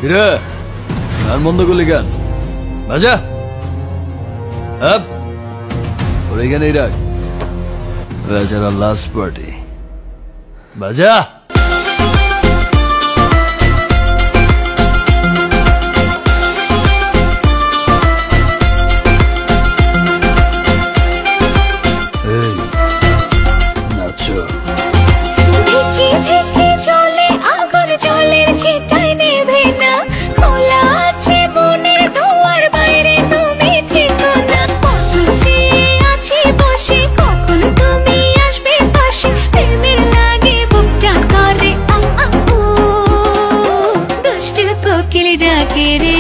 কিরে গান বন্ধ করলি কেন? বাজা ওর এখানেই রাখ, বেচারা লাস্ট পার্টি। বাজা ডাকে রে।